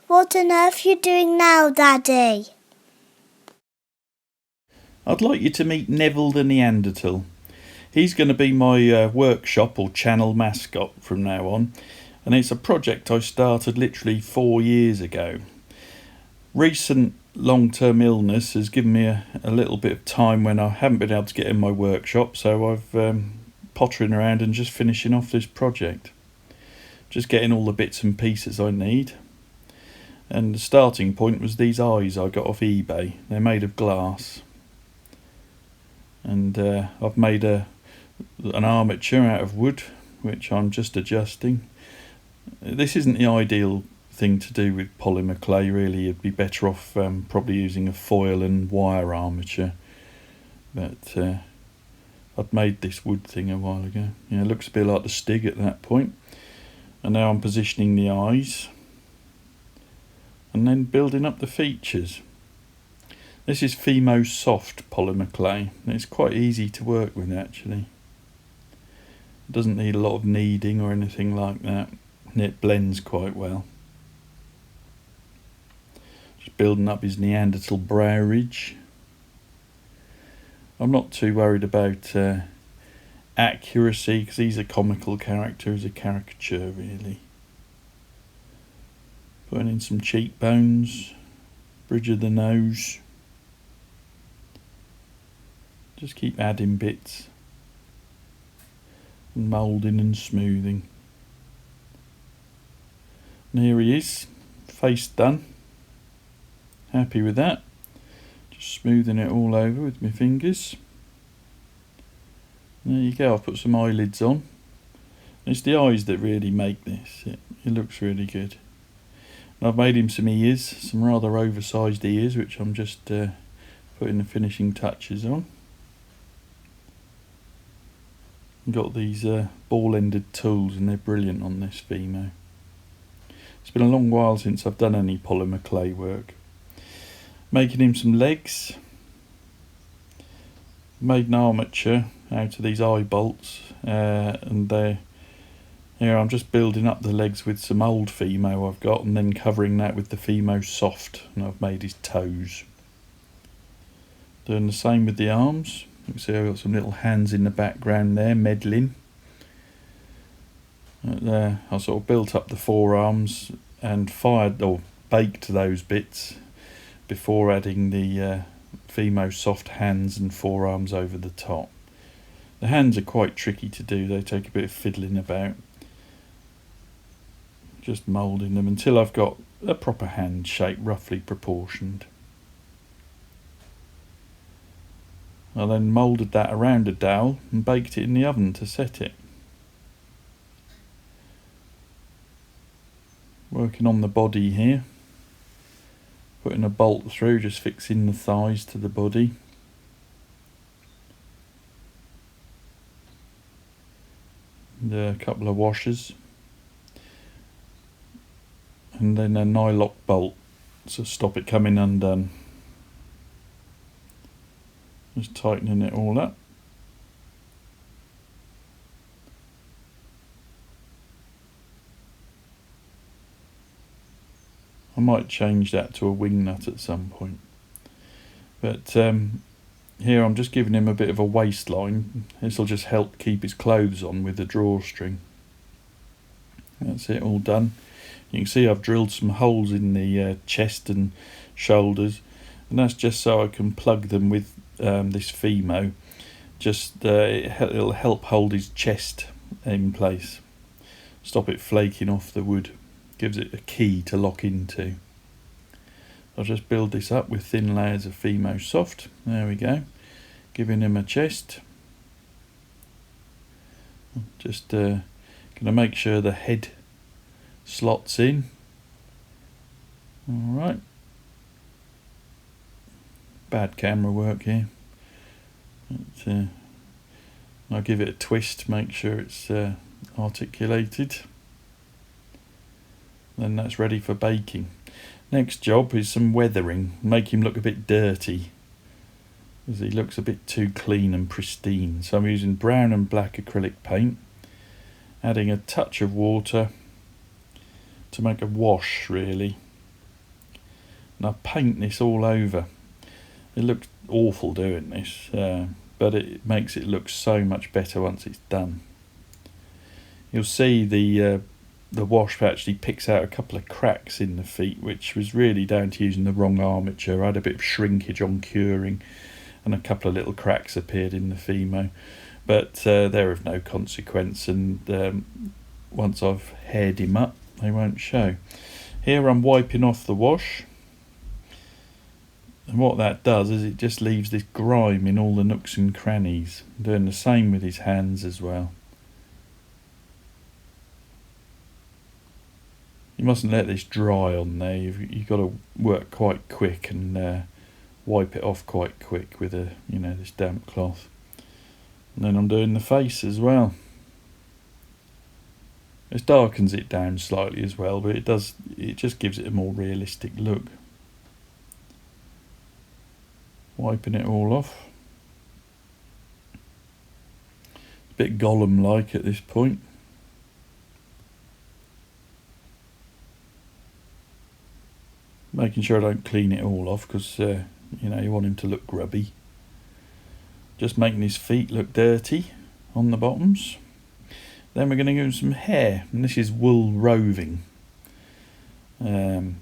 What on earth are you doing now, Daddy? I'd like you to meet Neville the Neanderthal. He's going to be my workshop or channel mascot from now on, and it's a project I started literally 4 years ago. Recent long-term illness has given me a little bit of time when I haven't been able to get in my workshop, so I've pottering around and just finishing off this project. Just getting all the bits and pieces I need. And the starting point was these eyes I got off eBay. They're made of glass. And I've made an armature out of wood, which I'm just adjusting. This isn't the ideal thing to do with polymer clay, really. You'd be better off probably using a foil and wire armature. But I'd made this wood thing a while ago. Yeah, it looks a bit like the Stig at that point. And now I'm positioning the eyes and then building up the features. This is Fimo soft polymer clay. It's quite easy to work with actually. It doesn't need a lot of kneading or anything like that, and it blends quite well. Just building up his Neanderthal brow ridge. I'm not too worried about accuracy because he's a comical character, he's a caricature really. Putting in some cheekbones, bridge of the nose. Just keep adding bits and moulding and smoothing. And here he is, face done. Happy with that. Just smoothing it all over with my fingers. There you go, I've put some eyelids on. It's the eyes that really make this. It looks really good. And I've made him some ears, some rather oversized ears, which I'm just putting the finishing touches on. Got these ball-ended tools and they're brilliant on this Fimo. It's been a long while since I've done any polymer clay work. Making him some legs. Made an armature out of these eye bolts and here I'm just building up the legs with some old Fimo I've got and then covering that with the Fimo soft, and I've made his toes. Doing the same with the arms. You can see I've got some little hands in the background there, medallion. There, I sort of built up the forearms and fired or baked those bits before adding the Fimo soft hands and forearms over the top. The hands are quite tricky to do, they take a bit of fiddling about. Just moulding them until I've got a proper hand shape, roughly proportioned. I then moulded that around a dowel and baked it in the oven to set it. Working on the body here. Putting a bolt through, just fixing the thighs to the body. And a couple of washers. And then a nylock bolt to stop it coming undone. Just tightening it all up. I might change that to a wing nut at some point. But here I'm just giving him a bit of a waistline. This will just help keep his clothes on with the drawstring. That's it, all done. You can see I've drilled some holes in the chest and shoulders, and that's just so I can plug them with this Fimo. Just it'll help hold his chest in place, stop it flaking off the wood, gives it a key to lock into. I'll just build this up with thin layers of Fimo soft. There we go, giving him a chest. Just gonna make sure the head slots in. Alright. Bad camera work here. But, I'll give it a twist, make sure it's articulated. Then that's ready for baking. Next job is some weathering. Make him look a bit dirty, because he looks a bit too clean and pristine. So I'm using brown and black acrylic paint, adding a touch of water to make a wash really. And I paint this all over. It looks awful doing this, but it makes it look so much better once it's done. You'll see the wash actually picks out a couple of cracks in the feet, which was really down to using the wrong armature. I had a bit of shrinkage on curing, and a couple of little cracks appeared in the Fimo, but they're of no consequence, and once I've haired him up, they won't show. Here I'm wiping off the wash, and what that does is it just leaves this grime in all the nooks and crannies. I'm doing the same with his hands as well. You mustn't let this dry on there. You've got to work quite quick and wipe it off quite quick with this damp cloth. And then I'm doing the face as well. It darkens it down slightly as well, but it just gives it a more realistic look. Wiping it all off. A bit Gollum-like at this point. Making sure I don't clean it all off, because you want him to look grubby. Just making his feet look dirty on the bottoms. Then we're going to give him some hair, and this is wool roving. And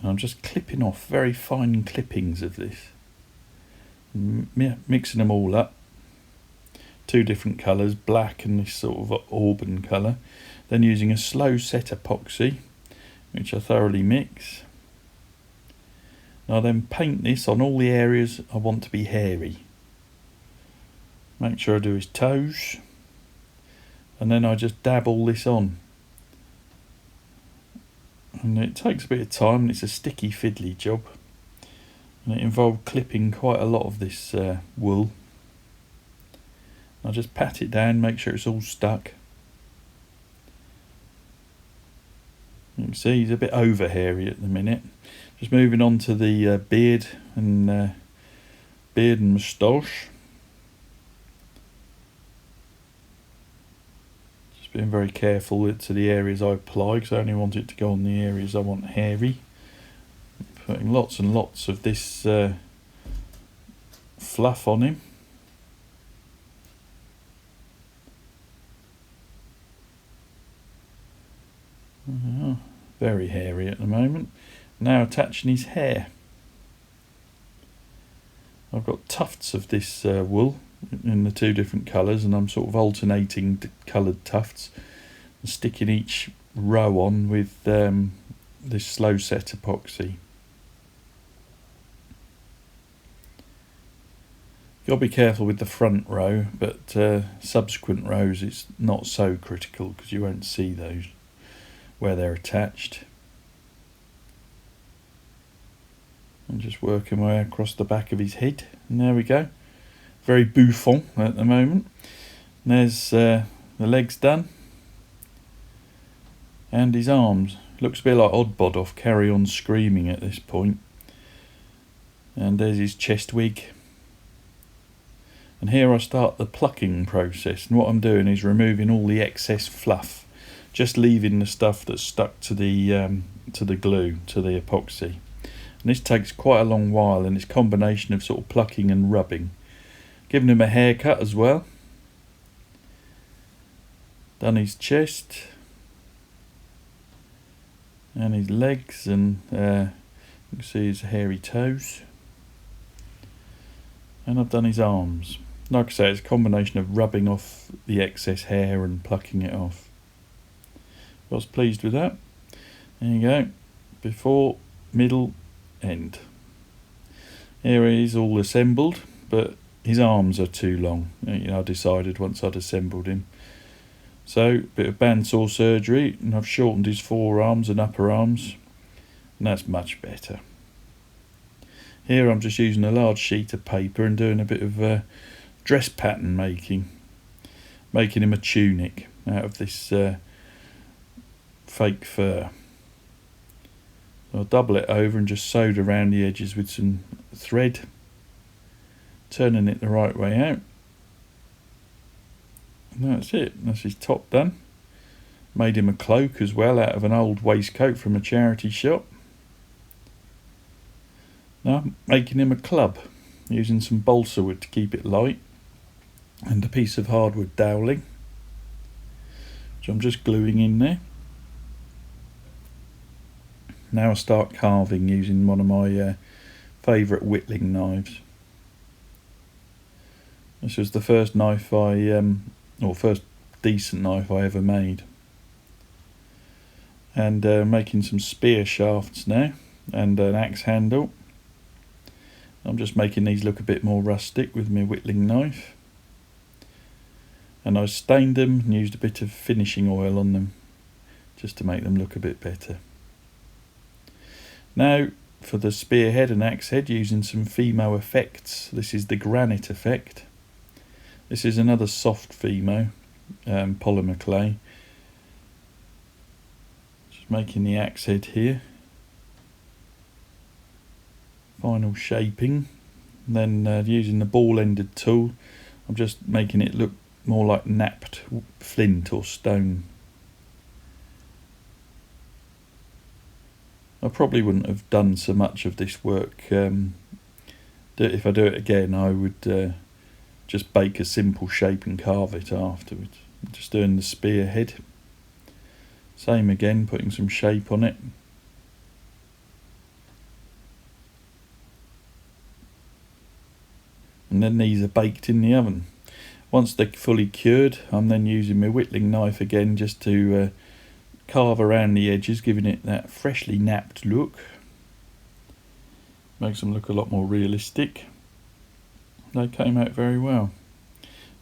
I'm just clipping off very fine clippings of this. Mixing them all up. 2 different colours, black and this sort of auburn colour. Then using a slow set epoxy, which I thoroughly mix. I then paint this on all the areas I want to be hairy. Make sure I do his toes, and then I just dab all this on. And it takes a bit of time, and it's a sticky fiddly job. And it involved clipping quite a lot of this wool. I just pat it down, make sure it's all stuck. You can see he's a bit over hairy at the minute. Just moving on to the beard and moustache. Just being very careful to the areas I apply, because I only want it to go on the areas I want hairy. Putting lots and lots of this fluff on him. Very hairy at the moment. Now attaching his hair. I've got tufts of this wool in the 2 different colours, and I'm sort of alternating coloured tufts and sticking each row on with this slow set epoxy. You've got to be careful with the front row, but subsequent rows it's not so critical, because you won't see those where they're attached. I'm just working my way across the back of his head, and there we go. Very bouffant at the moment. And there's the legs done, and his arms. Looks a bit like Oddbod off Carry On Screaming at this point. And there's his chest wig. And here I start the plucking process, and what I'm doing is removing all the excess fluff, just leaving the stuff that's stuck to the glue, to the epoxy. And this takes quite a long while, and it's a combination of sort of plucking and rubbing. Giving him a haircut as well. Done his chest and his legs, and you can see his hairy toes. And I've done his arms. Like I say, it's a combination of rubbing off the excess hair and plucking it off. I was pleased with that. There you go. Before, middle, end. Here he is all assembled, but his arms are too long. I decided once I'd assembled him. So, a bit of bandsaw surgery, and I've shortened his forearms and upper arms, and that's much better. Here I'm just using a large sheet of paper and doing a bit of dress pattern making him a tunic out of this fake fur. I'll double it over and just sewed around the edges with some thread, turning it the right way out. And that's it. That's his top done. Made him a cloak as well out of an old waistcoat from a charity shop. Now I'm making him a club, using some balsa wood to keep it light, and a piece of hardwood dowelling, which I'm just gluing in there. Now I start carving using one of my favourite whittling knives. This was the first knife first decent knife I ever made. And making some spear shafts now, and an axe handle. I'm just making these look a bit more rustic with my whittling knife. And I stained them and used a bit of finishing oil on them, just to make them look a bit better. Now for the spearhead and axe head, using some Fimo effects. This is the Granite effect. This is another soft Fimo polymer clay. Just making the axe head here. Final shaping. And then using the ball-ended tool, I'm just making it look more like knapped flint or stone. I probably wouldn't have done so much of this work. If I do it again, I would just bake a simple shape and carve it afterwards. Just doing the spearhead. Same again, putting some shape on it. And then these are baked in the oven. Once they're fully cured, I'm then using my whittling knife again just to carve around the edges, giving it that freshly knapped look. Makes them look a lot more realistic. They came out very well.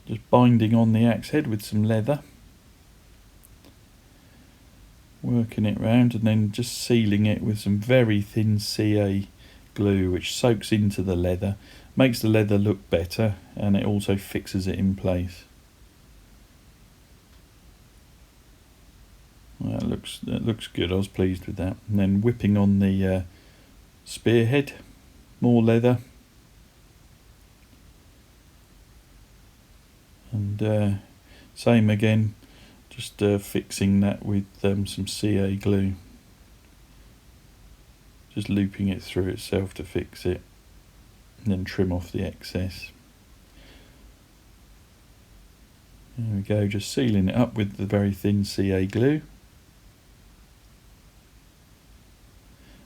Just binding on the axe head with some leather. Working it round and then just sealing it with some very thin CA glue, which soaks into the leather, makes the leather look better, and it also fixes it in place. Well, that looks good. I was pleased with that. And then whipping on the spearhead, more leather, and same again, just fixing that with some CA glue, just looping it through itself to fix it, and then trim off the excess. There we go, just sealing it up with the very thin CA glue.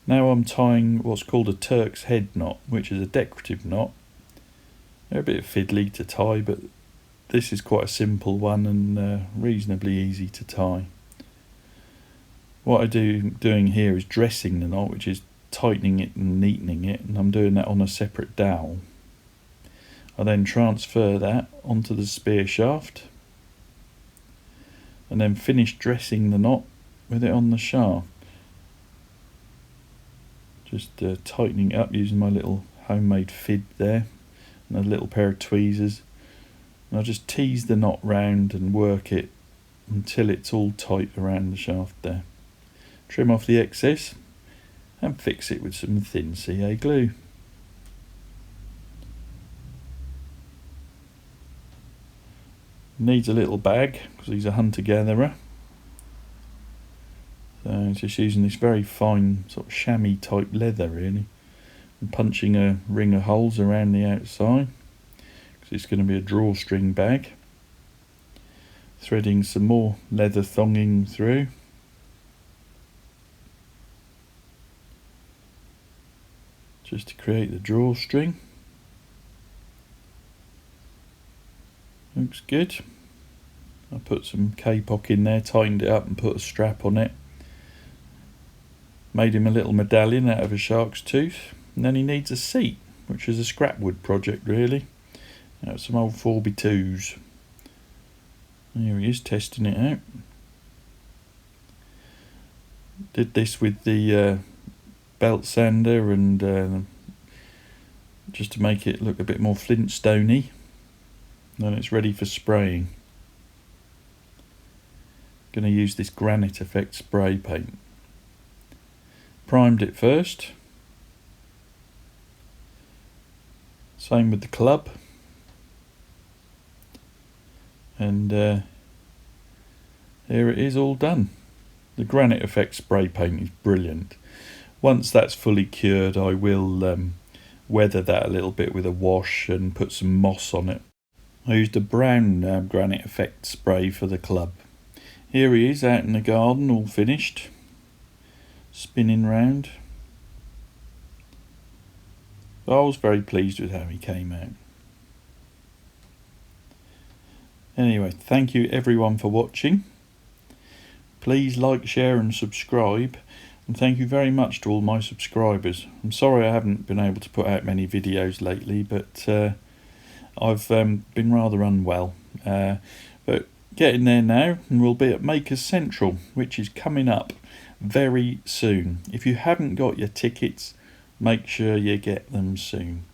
Now I'm tying what's called a Turk's head knot, which is a decorative knot. They're a bit fiddly to tie, but this is quite a simple one and reasonably easy to tie. What I'm doing here is dressing the knot, which is tightening it and neatening it, and I'm doing that on a separate dowel. I then transfer that onto the spear shaft and then finish dressing the knot with it on the shaft. Just tightening it up using my little homemade fid there and a little pair of tweezers. And I'll just tease the knot round and work it until it's all tight around the shaft there. Trim off the excess and fix it with some thin CA glue. Needs a little bag because he's a hunter-gatherer. So just using this very fine sort of chamois type leather really, and punching a ring of holes around the outside because it's going to be a drawstring bag. Threading some more leather thonging through. Just to create the drawstring. Looks good. I put some kapok in there, tightened it up and put a strap on it. Made him a little medallion out of a shark's tooth. And then he needs a seat, which is a scrap wood project really. Some old 4x2s. Here he is testing it out. Did this with the belt sander and just to make it look a bit more Flintstoney. Then it's ready for spraying. Going to use this Granite effect spray paint. Primed it first. Same with the club. And here it is all done. The Granite effect spray paint is brilliant. Once that's fully cured, I will weather that a little bit with a wash and put some moss on it. I used a brown Granite effect spray for the club. Here he is out in the garden, all finished, spinning round. I was very pleased with how he came out. Anyway, thank you everyone for watching. Please like, share and subscribe. And thank you very much to all my subscribers. I'm sorry I haven't been able to put out many videos lately, but I've been rather unwell. But getting there now, and we'll be at Makers Central, which is coming up very soon. If you haven't got your tickets, make sure you get them soon.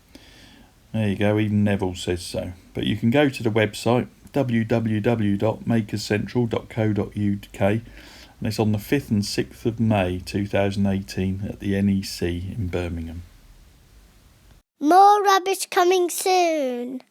There you go, even Neville says so. But you can go to the website www.makerscentral.co.uk, and it's on the 5th and 6th of May 2018 at the NEC in Birmingham. More rubbish coming soon.